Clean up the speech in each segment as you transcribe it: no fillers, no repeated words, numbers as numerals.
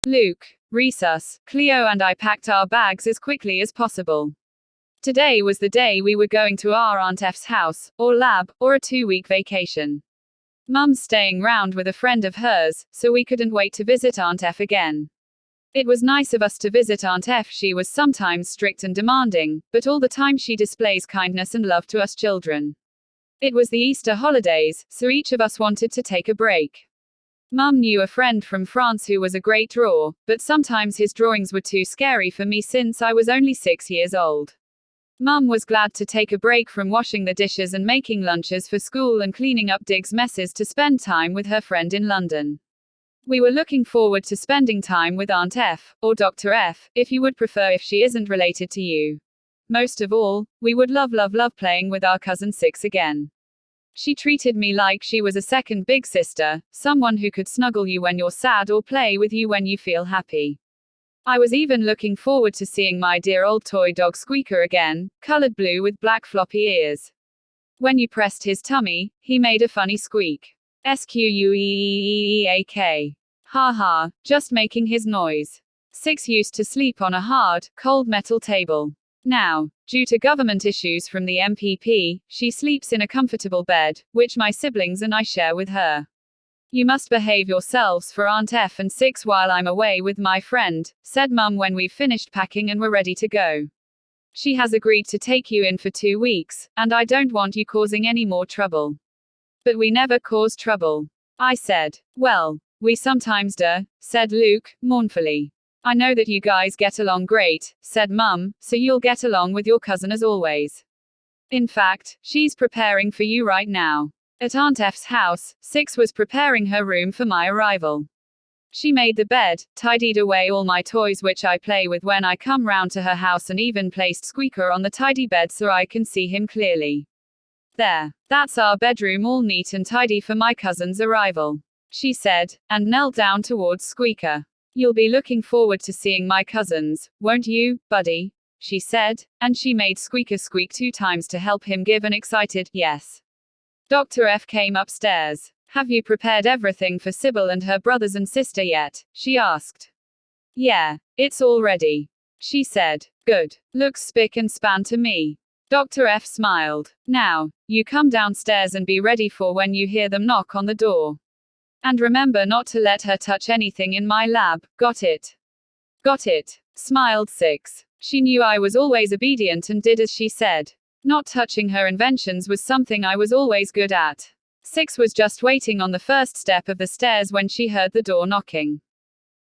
Luke, Resus, Cleo and I packed our bags as quickly as possible. Today was the day we were going to our Aunt F's house, or lab, or a 2-week vacation. Mum's staying round with a friend of hers, so we couldn't wait to visit Aunt F again. It was nice of us to visit Aunt F. She was sometimes strict and demanding, but all the time she displays kindness and love to us children. It was the Easter holidays, so each of us wanted to take a break. Mum knew a friend from France who was a great drawer, but sometimes his drawings were too scary for me since I was only 6 years old. Mum was glad to take a break from washing the dishes and making lunches for school and cleaning up Dig's messes to spend time with her friend in London. We were looking forward to spending time with Aunt F, or Dr. F, if you would prefer if she isn't related to you. Most of all, we would love playing with our cousin Six again. She treated me like she was a second big sister, someone who could snuggle you when you're sad or play with you when you feel happy. I was even looking forward to seeing my dear old toy dog Squeaker again, colored blue with black floppy ears. When you pressed his tummy, he made a funny squeak. Squeak. Ha ha, just making his noise. Six used to sleep on a hard, cold metal table. Now, due to government issues from the MPP, she sleeps in a comfortable bed, which my siblings and I share with her. You must behave yourselves for Aunt F and Six while I'm away with my friend, said Mum when we've finished packing and were ready to go. She has agreed to take you in for 2 weeks, and I don't want you causing any more trouble. But we never cause trouble, I said. Well, we sometimes do, said Luke, mournfully. I know that you guys get along great, said Mum, so you'll get along with your cousin as always. In fact, she's preparing for you right now. At Aunt F's house, Six was preparing her room for my arrival. She made the bed, tidied away all my toys which I play with when I come round to her house, and even placed Squeaker on the tidy bed so I can see him clearly. There, that's our bedroom all neat and tidy for my cousin's arrival, she said, and knelt down towards Squeaker. You'll be looking forward to seeing my cousins, won't you, buddy? She said, and she made Squeaker squeak 2 times to help him give an excited yes. Dr. F came upstairs. Have you prepared everything for Sybil and her brothers and sister yet? She asked. Yeah, it's all ready, she said. Good. Looks spick and span to me. Dr. F smiled. Now, you come downstairs and be ready for when you hear them knock on the door. And remember not to let her touch anything in my lab, got it? Got it, smiled Six. She knew I was always obedient and did as she said. Not touching her inventions was something I was always good at. Six was just waiting on the first step of the stairs when she heard the door knocking.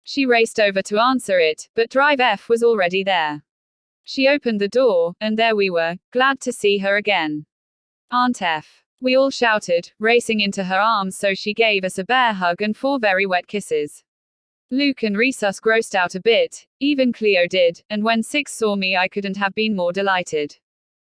She raced over to answer it, but Drive F was already there. She opened the door, and there we were, glad to see her again. Aunt F. We all shouted, racing into her arms, so she gave us a bear hug and 4 very wet kisses. Luke and Resus grossed out a bit, even Cleo did, and when Six saw me I couldn't have been more delighted.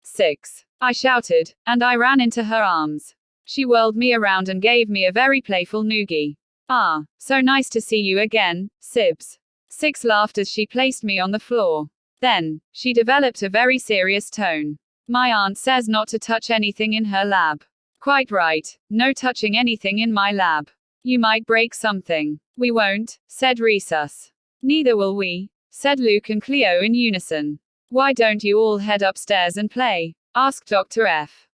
Six, I shouted, and I ran into her arms. She whirled me around and gave me a very playful noogie. Ah, so nice to see you again, Sibs. Six laughed as she placed me on the floor. Then, she developed a very serious tone. My aunt says not to touch anything in her lab. Quite right, no touching anything in my lab. You might break something. We won't, said Resus. Neither will we, said Luke and Cleo in unison. Why don't you all head upstairs and play? Asked Dr. F.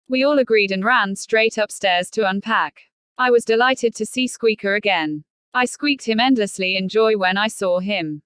We all agreed and ran straight upstairs to unpack. I was delighted to see Squeaker again. I squeaked him endlessly in joy when I saw him.